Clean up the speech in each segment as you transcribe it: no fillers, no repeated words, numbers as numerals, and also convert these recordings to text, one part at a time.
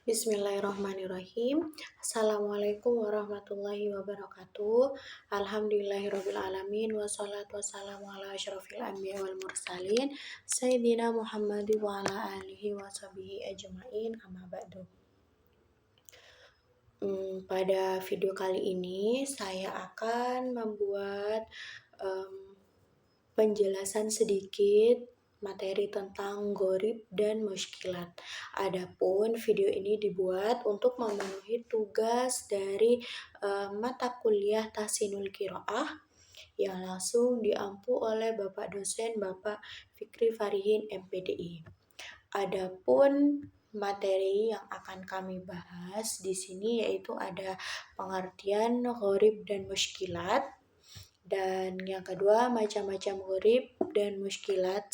Bismillahirrahmanirrahim. Assalamualaikum warahmatullahi wabarakatuh. Alhamdulillahirabbil alamin wassalatu wassalamu ala asyrofil anbiya wal mursalin sayyidina Muhammad wa ala alihi washabihi ajmain amma ba'du. Pada video kali ini saya akan membuat penjelasan sedikit materi tentang gharib dan muskilat. Adapun video ini dibuat untuk memenuhi tugas dari mata kuliah Tahsinul Qiraah yang langsung diampu oleh Bapak dosen Bapak Fikri Farihin MPDI. Adapun materi yang akan kami bahas di sini yaitu ada pengertian gharib dan muskilat, dan yang kedua macam-macam gharib dan muskilat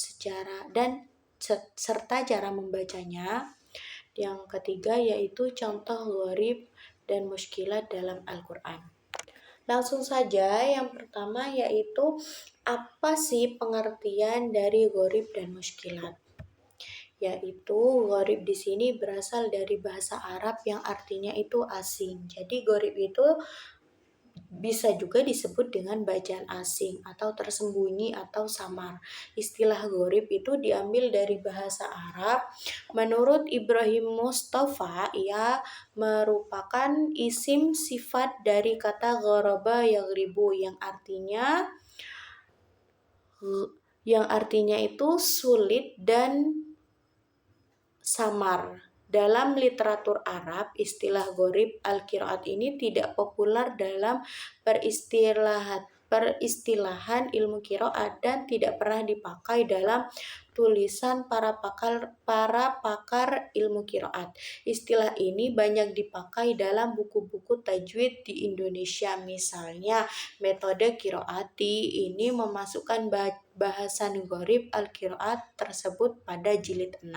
serta cara membacanya. Yang ketiga yaitu contoh gharib dan muskilat dalam Al-Quran. Langsung saja, yang pertama yaitu apa sih pengertian dari gharib dan muskilat? Yaitu gharib di sini berasal dari bahasa Arab yang artinya itu asing. Jadi gharib itu bisa juga disebut dengan bacaan asing atau tersembunyi atau samar. Istilah gharib itu diambil dari bahasa Arab. Menurut Ibrahim Mustafa, ia merupakan isim sifat dari kata gharaba yaghribu yang artinya itu sulit dan samar. Dalam literatur Arab, istilah gharib al-qiraat ini tidak populer dalam peristilahan ilmu qiraat dan tidak pernah dipakai dalam tulisan para pakar ilmu qiraat. Istilah ini banyak dipakai dalam buku-buku tajwid di Indonesia. Misalnya, metode qiraati ini memasukkan bahasan gharib al-qiraat tersebut pada jilid 6.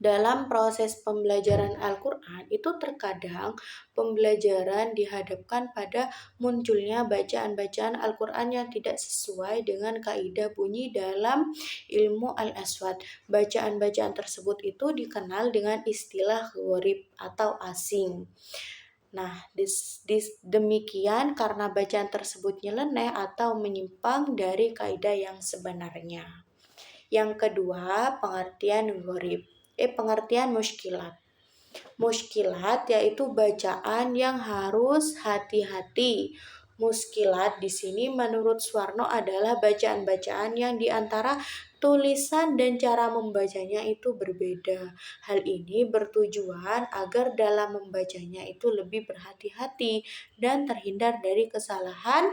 Dalam proses pembelajaran Al-Quran itu terkadang pembelajaran dihadapkan pada munculnya bacaan-bacaan Al-Quran yang tidak sesuai dengan kaidah bunyi dalam ilmu Al-Aswad. Bacaan-bacaan tersebut itu dikenal dengan istilah gharib atau asing. Nah, demikian karena bacaan tersebut nyeleneh atau menyimpang dari kaidah yang sebenarnya. Yang kedua, pengertian muskilat. Muskilat yaitu bacaan yang harus hati-hati. Muskilat di sini menurut Suwarno adalah bacaan-bacaan yang diantara tulisan dan cara membacanya itu berbeda. Hal ini bertujuan agar dalam membacanya itu lebih berhati-hati dan terhindar dari kesalahan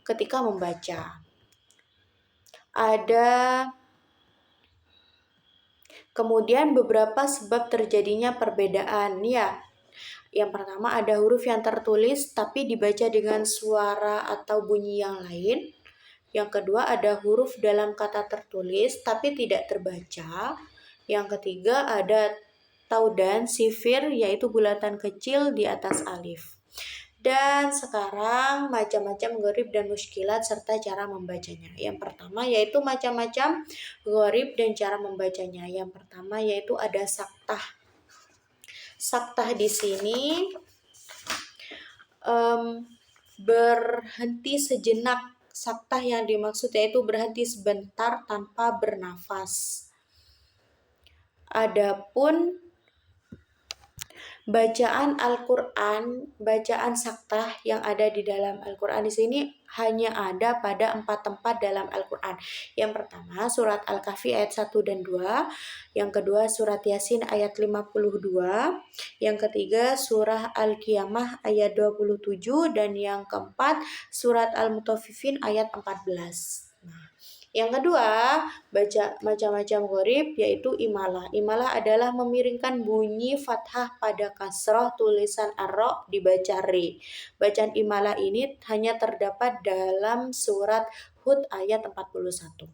ketika membaca. Kemudian beberapa sebab terjadinya perbedaan ya. Yang pertama ada huruf yang tertulis tapi dibaca dengan suara atau bunyi yang lain. Yang kedua ada huruf dalam kata tertulis tapi tidak terbaca. Yang ketiga ada taudan sifir yaitu bulatan kecil di atas alif. Dan sekarang macam-macam gharib dan muskilat serta cara membacanya. Yang pertama yaitu macam-macam gharib dan cara membacanya. Yang pertama yaitu ada saktah. Saktah di sini berhenti sejenak. Saktah yang dimaksud yaitu berhenti sebentar tanpa bernafas. Adapun bacaan Al-Quran, bacaan saktah yang ada di dalam Al-Quran di sini hanya ada pada 4 tempat dalam Al-Quran. Yang pertama surat Al-Kahfi ayat 1 dan 2, yang kedua surat Yasin ayat 52, yang ketiga surah Al-Qiyamah ayat 27, dan yang keempat surat Al-Mutaffifin ayat 14. Yang kedua, baca macam-macam gharib yaitu imalah. Imalah adalah memiringkan bunyi fathah pada kasroh tulisan ar-ra dibaca ri. Bacaan imalah ini hanya terdapat dalam surat Hud ayat 41.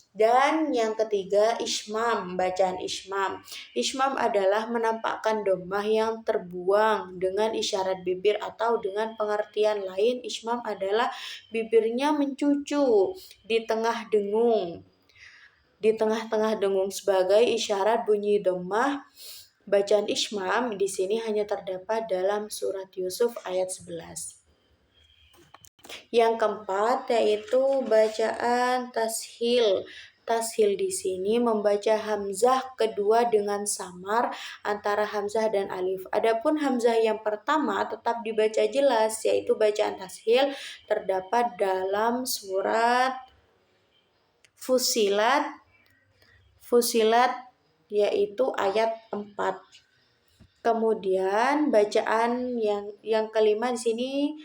Dan yang ketiga ismam, bacaan ismam. Ismam adalah menampakkan dhammah yang terbuang dengan isyarat bibir, atau dengan pengertian lain ismam adalah bibirnya mencucu di tengah-tengah dengung sebagai isyarat bunyi dhammah Bacaan Ishmam di sini hanya terdapat dalam surat Yusuf ayat 11. Yang keempat yaitu bacaan tashil. Tashil di sini membaca hamzah kedua dengan samar antara hamzah dan alif. Adapun hamzah yang pertama tetap dibaca jelas, yaitu bacaan tashil terdapat dalam surat Fusilat yaitu ayat 4. Kemudian bacaan yang kelima di sini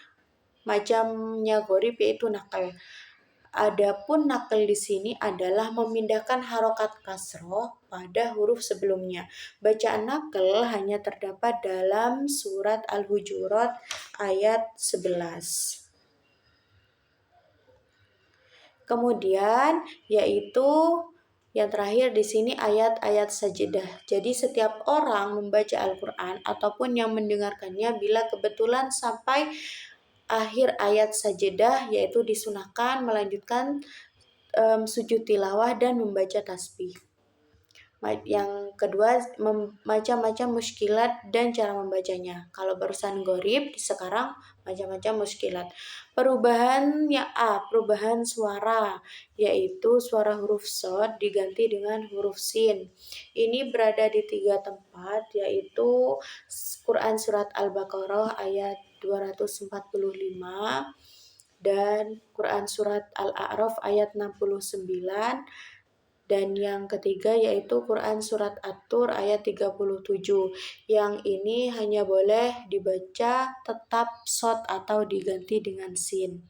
macamnya gharib yaitu nakal. Adapun nakal di sini adalah memindahkan harokat kasroh pada huruf sebelumnya. Bacaan nakal hanya terdapat dalam surat Al-Hujurat ayat 11. Kemudian yaitu yang terakhir di sini ayat-ayat sajadah. Jadi setiap orang membaca Al-Quran ataupun yang mendengarkannya bila kebetulan sampai akhir ayat sajadah, yaitu disunahkan melanjutkan sujud tilawah dan membaca tasbih. Yang kedua, macam-macam muskilat dan cara membacanya. Kalau barusan gharib, sekarang macam-macam muskilat. Perubahan suara, yaitu suara huruf shad diganti dengan huruf sin. Ini berada di 3 tempat, yaitu Quran Surat Al-Baqarah ayat 245 dan Quran Surat Al-A'raf ayat 69. Dan yang ketiga yaitu Quran Surat At-Tur ayat 37. Yang ini hanya boleh dibaca tetap shad atau diganti dengan sin.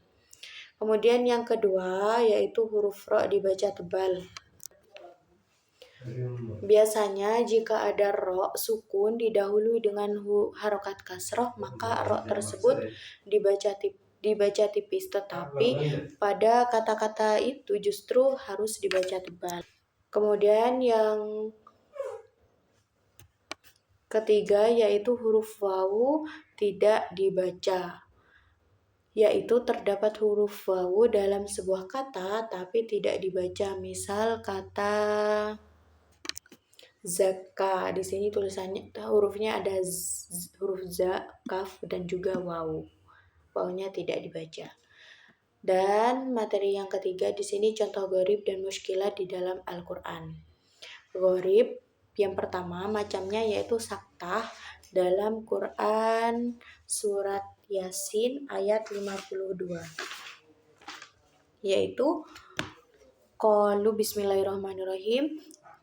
Kemudian yang kedua yaitu huruf ro dibaca tebal. Biasanya jika ada ro sukun didahului dengan harokat kasroh, maka ro tersebut dibaca tipis, tetapi pada kata-kata itu justru harus dibaca tebal. Kemudian yang ketiga yaitu huruf wawu tidak dibaca, yaitu terdapat huruf wawu dalam sebuah kata tapi tidak dibaca. Misal kata zakka, di sini tulisannya hurufnya ada huruf za, kaf dan juga wawu. Wawunya tidak dibaca. Dan materi yang ketiga di sini contoh gharib dan muskilat di dalam Al-Qur'an. Gharib yang pertama macamnya yaitu saktah dalam Quran surat Yasin ayat 52. Yaitu qalu bismillahirrahmanirrahim.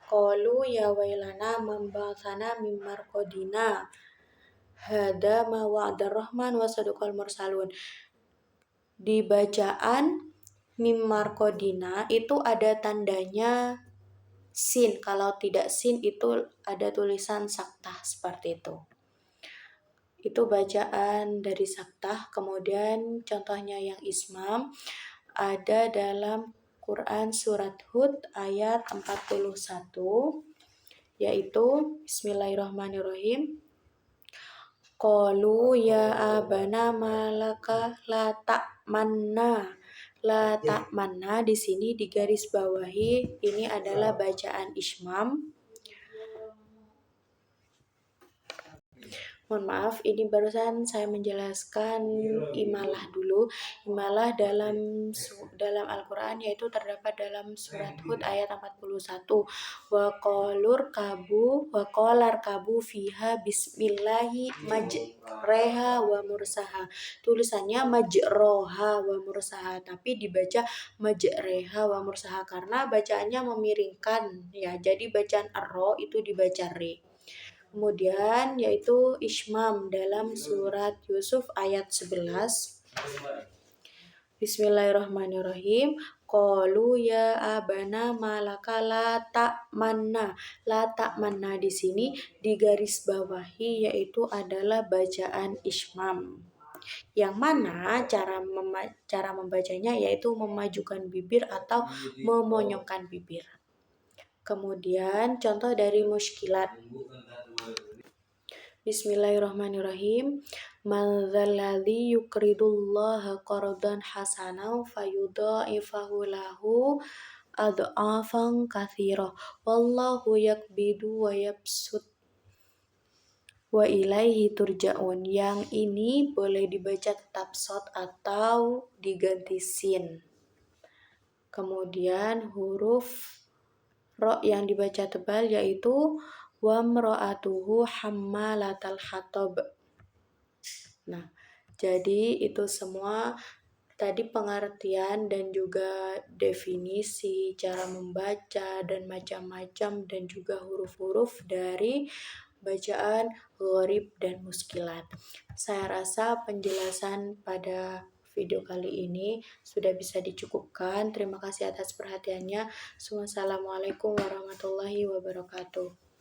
Qalu ya wailana man ba'atsana min marqadina. Hada ma wa'adar rahman wa sadaqal mursalun. Di bacaan mim marqadina itu ada tandanya sin. Kalau tidak sin itu ada tulisan saktah seperti itu. Itu bacaan dari saktah. Kemudian contohnya yang ismam ada dalam Quran surat Hud ayat 41, yaitu bismillahirrahmanirrahim. Qalu ya abana malaka la ta'manna. La ta'manna di sini di garis bawahi, ini adalah bacaan ismam. Mohon maaf, ini barusan saya menjelaskan imalah dulu. Imalah dalam Al-Quran yaitu terdapat dalam surat Hud ayat 41. Wa qalar kabu fiha bismillahi majreha wa mursaha. Tulisannya majroha wa mursaha, tapi dibaca majreha wa mursaha karena bacaannya memiringkan ya. Jadi bacaan ar-ro itu dibaca re. Kemudian yaitu ismam dalam surat Yusuf ayat 11. Bismillahirrahmanirrahim. Qalu ya abana malaka la ta'manna. La ta'manna di sini di garis bawahi yaitu adalah bacaan ismam. Yang mana cara membacanya yaitu memajukan bibir atau memonyokkan bibir. Kemudian contoh dari muskilat. Bismillahirrahmanirrahim. Man dzalladzi yuqridullaha qardan hasanan fayudha'ifahu lahu adhafan katsira. Wallahu yaqbidu wa yabsut. wa ilaihi turja'un. Yang ini boleh dibaca tetap shad atau diganti sin. Kemudian huruf ro yang dibaca tebal yaitu wamra'atuhu hammalatal hatab. Nah, jadi itu semua tadi pengertian dan juga definisi, cara membaca dan macam-macam, dan juga huruf-huruf dari bacaan gharib dan muskilat. Saya rasa penjelasan pada video kali ini sudah bisa dicukupkan. Terima kasih atas perhatiannya. Wassalamualaikum warahmatullahi wabarakatuh.